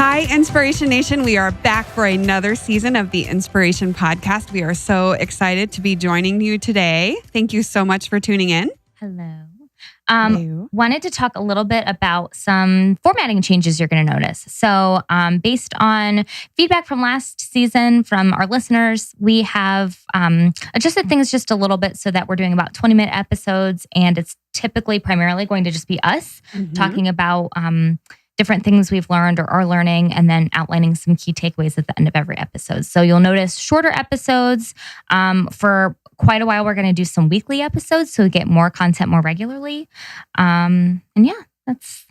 Hi, InspHEration Nation. We are back for another season of the InspHEration podcast. We are so excited to be joining you today. Thank you so much for tuning in. Hello. Hello. Wanted to talk a little bit about some formatting changes you're going to notice. So based on feedback from last season from our listeners, we have adjusted things just a little bit so that we're doing about 20-minute episodes. And it's typically primarily going to just be us talking about different things we've learned or are learning, and then outlining some key takeaways at the end of every episode. So you'll notice shorter episodes. For quite a while, we're going to do some weekly episodes so we get more content more regularly. And yeah, that's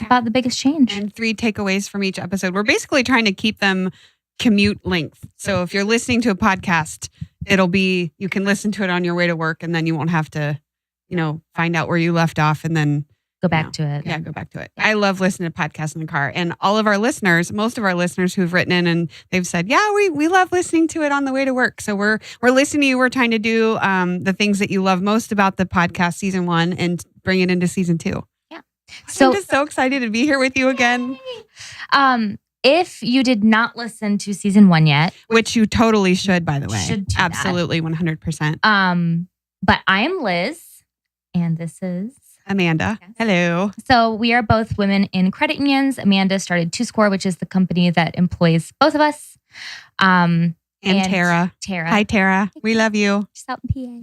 about the biggest change. And 3 takeaways from each episode. We're basically trying to keep them commute length. So if you're listening to a podcast, you can listen to it on your way to work, and then you won't have to, find out where you left off and then go back to it. Yeah, go back to it. I love listening to podcasts in the car. And all of our listeners, most of our listeners who've written in and they've said, yeah, we love listening to it on the way to work. So we're listening to you. We're trying to do the things that you love most about the podcast season 1 and bring it into season 2. Yeah. So I'm just so excited to be here with you again. If you did not listen to season 1 yet, which you totally should, by the way. Should do absolutely, 100%. But I'm Liz, and this is Amanda. Yes. Hello. So we are both women in credit unions. Amanda started 2Score, which is the company that employs both of us. And Tara. Hi, Tara. We love you. She's out in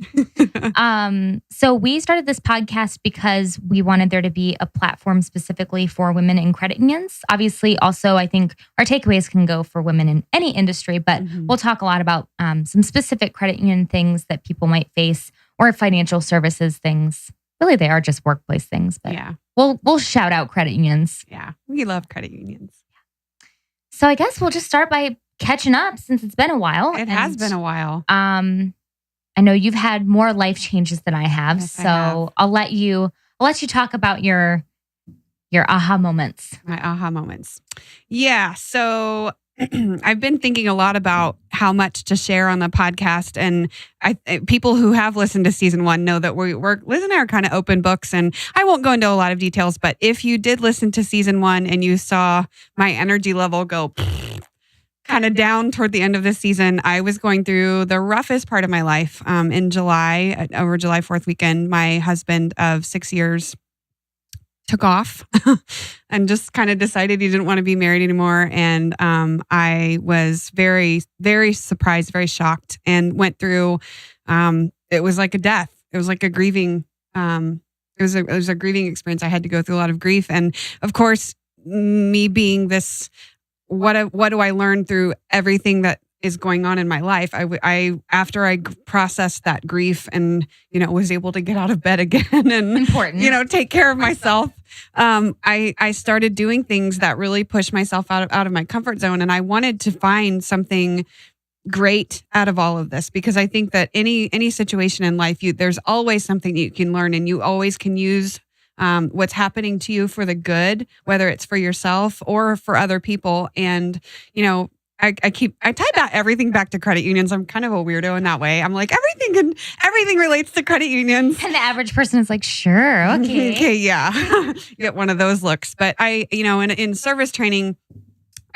PA. So we started this podcast because we wanted there to be a platform specifically for women in credit unions. Obviously, also, I think our takeaways can go for women in any industry, but we'll talk a lot about some specific credit union things that people might face, or financial services things. Really, they are just workplace things, but yeah, we'll shout out credit unions. Yeah, we love credit unions. So I guess we'll just start by catching up since it's been a while. It has been a while. I know you've had more life changes than I have, yes, so I'll let you talk about your aha moments. My aha moments. Yeah, so I've been thinking a lot about how much to share on the podcast, and people who have listened to season 1 know that Liz and I are kind of open books, and I won't go into a lot of details, but if you did listen to season 1 and you saw my energy level go kind of down toward the end of the season, I was going through the roughest part of my life. In July, over July 4th weekend, my husband of 6 years took off and just kind of decided he didn't want to be married anymore. And I was very, very surprised, very shocked, and went through, it was like a death. It was like a grieving, it was a grieving experience. I had to go through a lot of grief. And of course, me being this, what do I learn through everything that is going on in my life? After I processed that grief and, was able to get out of bed again and, take care of myself. I started doing things that really pushed myself out of my comfort zone. And I wanted to find something great out of all of this, because I think that any situation in life, there's always something that you can learn, and you always can use what's happening to you for the good, whether it's for yourself or for other people. And, I tie everything back to credit unions. I'm kind of a weirdo in that way. I'm like, everything relates to credit unions. And the average person is like, sure, okay. Okay, yeah. Get one of those looks. But in service training,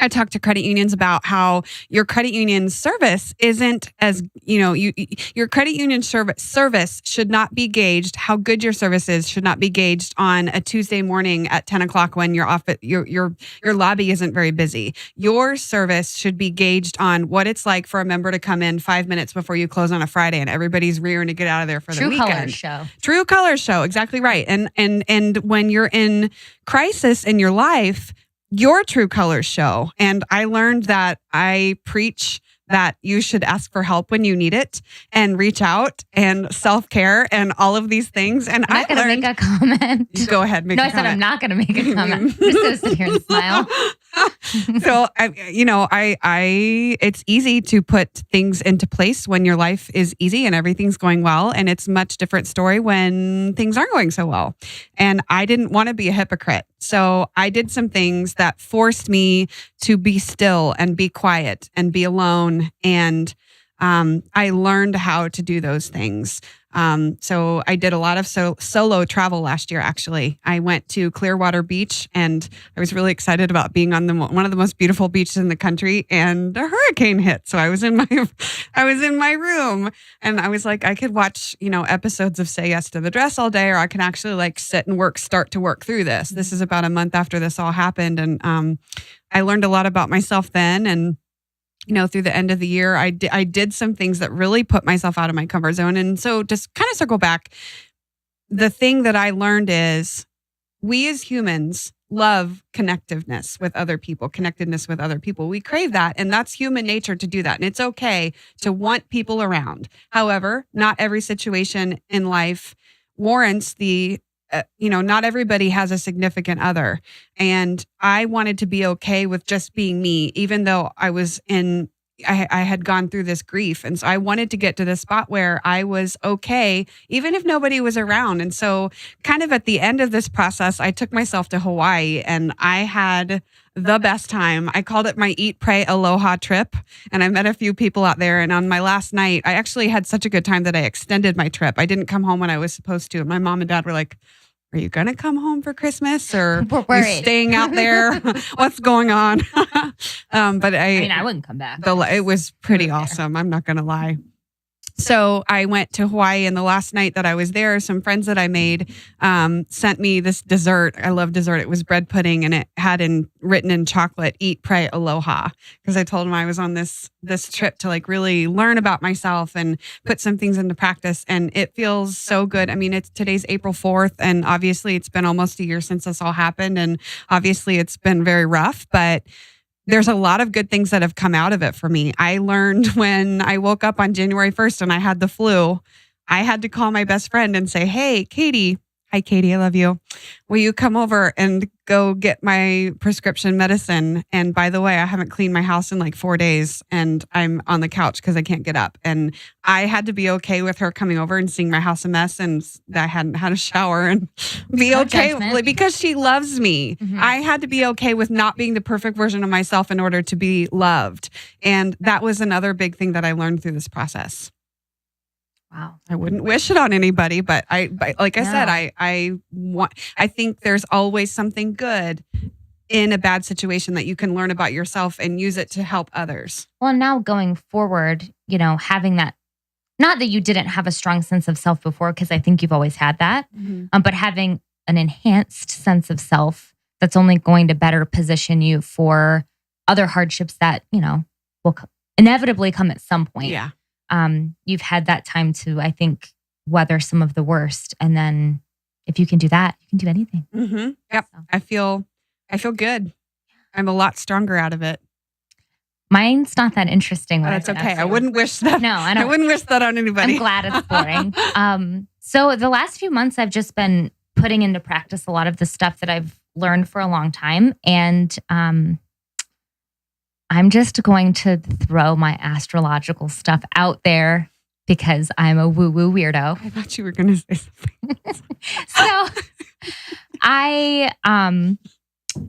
I talked to credit unions about how your credit union service isn't as, your credit union service should not be gauged. How good your service is should not be gauged on a Tuesday morning at 10 o'clock when you're off at your lobby isn't very busy. Your service should be gauged on what it's like for a member to come in 5 minutes before you close on a Friday and everybody's rearing to get out of there for the weekend. True colors show. Exactly right. And when you're in crisis in your life, your true colors show. And I learned that I preach that you should ask for help when you need it, and reach out, and self-care, and all of these things. And I'm not going to make a comment. Go ahead, make a comment. No, I said I'm not going to make a comment. I'm just going to sit here and smile. So, it's easy to put things into place when your life is easy and everything's going well. And it's a much different story when things aren't going so well. And I didn't want to be a hypocrite. So I did some things that forced me to be still and be quiet and be alone and I learned how to do those things. So I did a lot of solo travel last year, actually. I went to Clearwater Beach and I was really excited about being on one of the most beautiful beaches in the country, and a hurricane hit. So I was in my room and I was like, I could watch, episodes of Say Yes to the Dress all day, or I can actually like sit and start to work through this. This is about a month after this all happened. And, I learned a lot about myself then. And through the end of the year, I did some things that really put myself out of my comfort zone. And so just kind of circle back, the thing that I learned is we as humans love connectedness with other people. We crave that. And that's human nature to do that. And it's okay to want people around. However, not every situation in life warrants not everybody has a significant other. And I wanted to be okay with just being me, even though I had gone through this grief. And so I wanted to get to the spot where I was okay, even if nobody was around. And so kind of at the end of this process, I took myself to Hawaii and I had the best time. I called it my Eat, Pray, Aloha trip. And I met a few people out there. And on my last night, I actually had such a good time that I extended my trip. I didn't come home when I was supposed to. And my mom and dad were like, are you going to come home for Christmas, or are you staying out there? What's going on? But I wouldn't come back. It was pretty awesome. I'm not going to lie. So I went to Hawaii, and the last night that I was there, some friends that I made sent me this dessert. I love dessert. It was bread pudding, and it had written in chocolate, "Eat, Pray, Aloha," because I told them I was on this trip to like really learn about myself and put some things into practice. And it feels so good. I mean, today's April 4th, and obviously it's been almost a year since this all happened, and obviously it's been very rough, but there's a lot of good things that have come out of it for me. I learned when I woke up on January 1st and I had the flu, I had to call my best friend and say, hey, Katie. Hi, Katie. I love you. Will you come over and go get my prescription medicine? And by the way, I haven't cleaned my house in like 4 days and I'm on the couch because I can't get up. And I had to be okay with her coming over and seeing my house a mess and that I hadn't had a shower and be okay because she loves me. Mm-hmm. I had to be okay with not being the perfect version of myself in order to be loved. And that was another big thing that I learned through this process. Wow. I wouldn't wish it on anybody, but I said, I think there's always something good in a bad situation that you can learn about yourself and use it to help others. Well, now going forward, having that, not that you didn't have a strong sense of self before, because I think you've always had that, but having an enhanced sense of self that's only going to better position you for other hardships that, will inevitably come at some point. Yeah. You've had that time to, I think, weather some of the worst. And then if you can do that, you can do anything. Mm-hmm. Yep. So. I feel good. I'm a lot stronger out of it. Mine's not that interesting. That's okay. I wouldn't wish that. No, I wouldn't wish that on anybody. I'm glad it's boring. So the last few months, I've just been putting into practice a lot of the stuff that I've learned for a long time. And, I'm just going to throw my astrological stuff out there because I'm a woo-woo weirdo. I thought you were going to say something. So I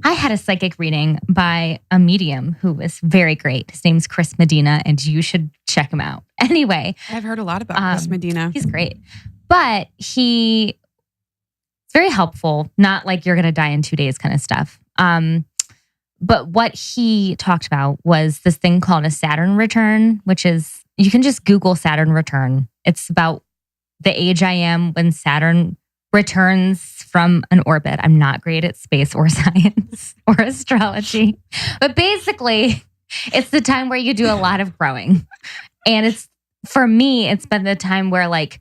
had a psychic reading by a medium who was very great. His name's Chris Medina, and you should check him out. Anyway. I've heard a lot about Chris Medina. He's great. But he's very helpful, not like you're going to die in 2 days kind of stuff. But what he talked about was this thing called a Saturn return, which is, you can just Google Saturn return. It's about the age I am when Saturn returns from an orbit. I'm not great at space or science or astrology. But basically, it's the time where you do a lot of growing. And for me, it's been the time where like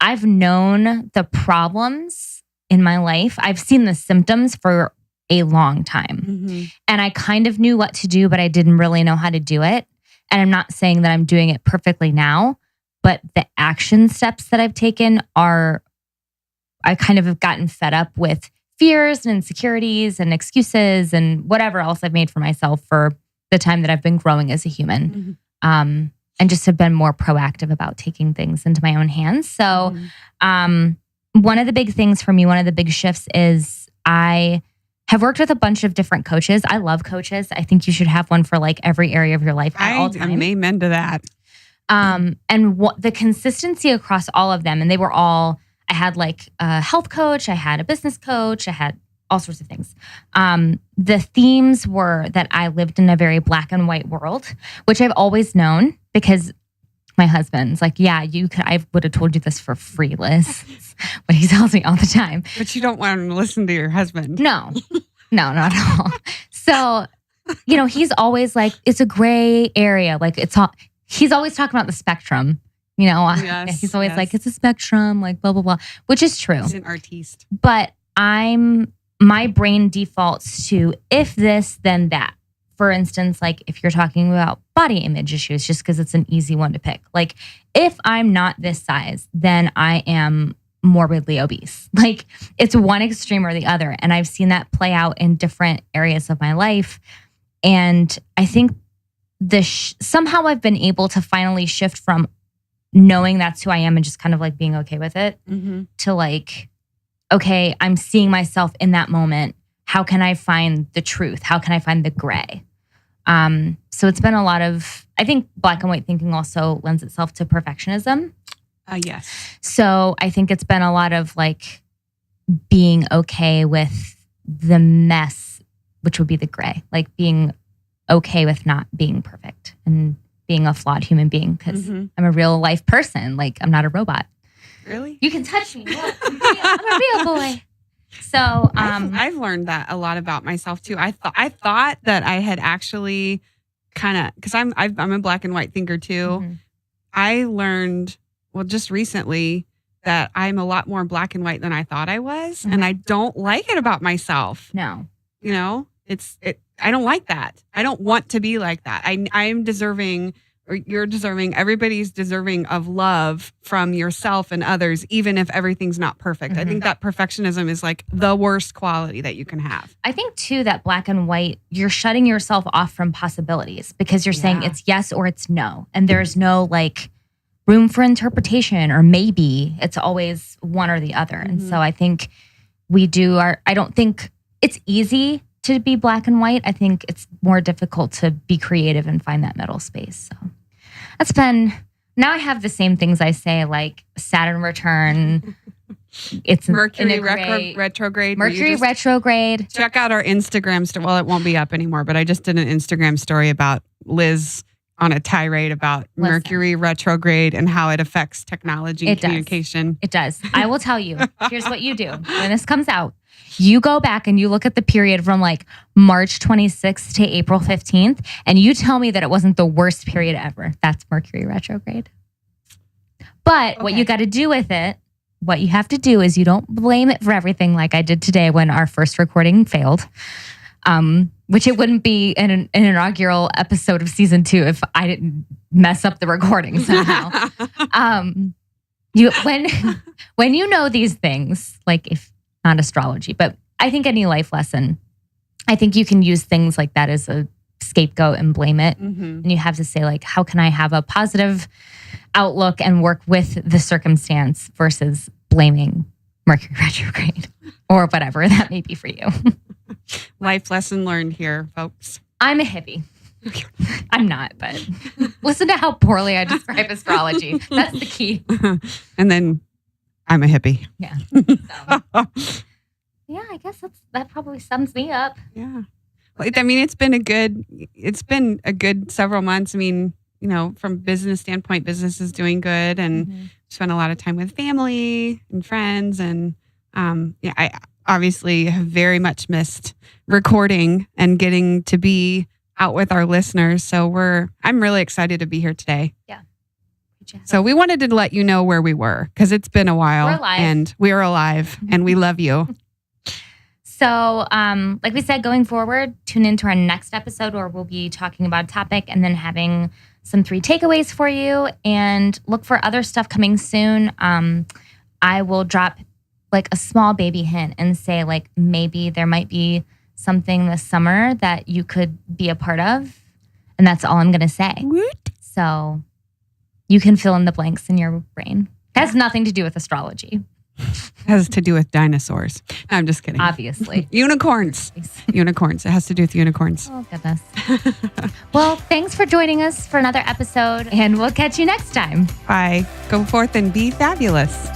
I've known the problems in my life. I've seen the symptoms for a long time. Mm-hmm. And I kind of knew what to do, but I didn't really know how to do it. And I'm not saying that I'm doing it perfectly now, but the action steps that I've taken I kind of have gotten fed up with fears and insecurities and excuses and whatever else I've made for myself for the time that I've been growing as a human. Mm-hmm. And just have been more proactive about taking things into my own hands. So one of the big things for me, one of the big shifts is I have worked with a bunch of different coaches. I love coaches. I think you should have one for like every area of your life at all times. I'm amen to that. And what the consistency across all of them, and they were all, I had like a health coach, I had a business coach, I had all sorts of things. The themes were that I lived in a very black and white world, which I've always known because my husband's like, yeah, you could, I would have told you this for free, Liz. But he tells me all the time. But you don't want to listen to your husband. No, not at all. So, he's always like, it's a gray area. Like it's all, he's always talking about the spectrum. Yes, he's always like, it's a spectrum, like blah, blah, blah, which is true. He's an artiste. But my brain defaults to if this, then that. For instance, like if you're talking about body image issues, just because it's an easy one to pick. Like if I'm not this size, then I am morbidly obese. Like it's one extreme or the other. And I've seen that play out in different areas of my life. And I think somehow I've been able to finally shift from knowing that's who I am and just kind of like being okay with it to like, okay, I'm seeing myself in that moment. How can I find the truth? How can I find the gray? So it's been a lot of, I think black and white thinking also lends itself to perfectionism. Yes. So I think it's been a lot of like being okay with the mess, which would be the gray, like being okay with not being perfect and being a flawed human being because I'm a real life person. Like I'm not a robot. Really? You can touch me. Look, I'm a real boy. So I've learned that a lot about myself too. I thought that I had actually kind of, because I'm a black and white thinker too. I learned just recently that I'm a lot more black and white than I thought I was, and I don't like it about myself. No, I don't like that. I don't want to be like that. I'm deserving. Or you're deserving, everybody's deserving of love from yourself and others, even if everything's not perfect. I think that perfectionism is like the worst quality that you can have. I think too that black and white, you're shutting yourself off from possibilities because you're saying it's yes or it's no. And there's no like room for interpretation or maybe. It's always one or the other. And so I think I don't think it's easy to be black and white. I think it's more difficult to be creative and find that middle space. So that's been, now I have the same things I say, like Saturn return. It's Mercury retrograde. Mercury retrograde. Check out our Instagram story. Well, it won't be up anymore, but I just did an Instagram story about Liz on a tirade about Mercury retrograde and how it affects technology and communication. It does. I will tell you. Here's what you do. When this comes out, you go back and you look at the period from like March 26th to April 15th, and you tell me that it wasn't the worst period ever. That's Mercury retrograde. But what you got to do with it, what you have to do is you don't blame it for everything like I did today when our first recording failed. Which it wouldn't be an inaugural episode of season 2 if I didn't mess up the recording somehow. When you know these things, like if not astrology, but I think any life lesson, I think you can use things like that as a scapegoat and blame it. And you have to say like, how can I have a positive outlook and work with the circumstance versus blaming Mercury retrograde or whatever that may be for you. Life lesson learned here, folks. I'm a hippie. I'm not, but listen to how poorly I describe astrology. That's the key. And then I'm a hippie. Yeah. So, yeah, I guess that probably sums me up. Yeah. Well, I mean, it's been a good several months. I mean, from a business standpoint, business is doing good and spent a lot of time with family and friends. And I obviously have very much missed recording and getting to be out with our listeners. So I'm really excited to be here today. Yeah. So we wanted to let you know where we were because it's been a while. We're alive. And we're alive and we love you. So, like we said, going forward, tune into our next episode where we'll be talking about a topic and then having some 3 takeaways for you, and look for other stuff coming soon. I will drop like a small baby hint and say like maybe there might be something this summer that you could be a part of. And that's all I'm going to say. What? So you can fill in the blanks in your brain. It has nothing to do with astrology. has to do with dinosaurs. No, I'm just kidding. Obviously. Unicorns. Unicorns. It has to do with unicorns. Oh, goodness. Well, thanks for joining us for another episode, and we'll catch you next time. Bye. Go forth and be fabulous.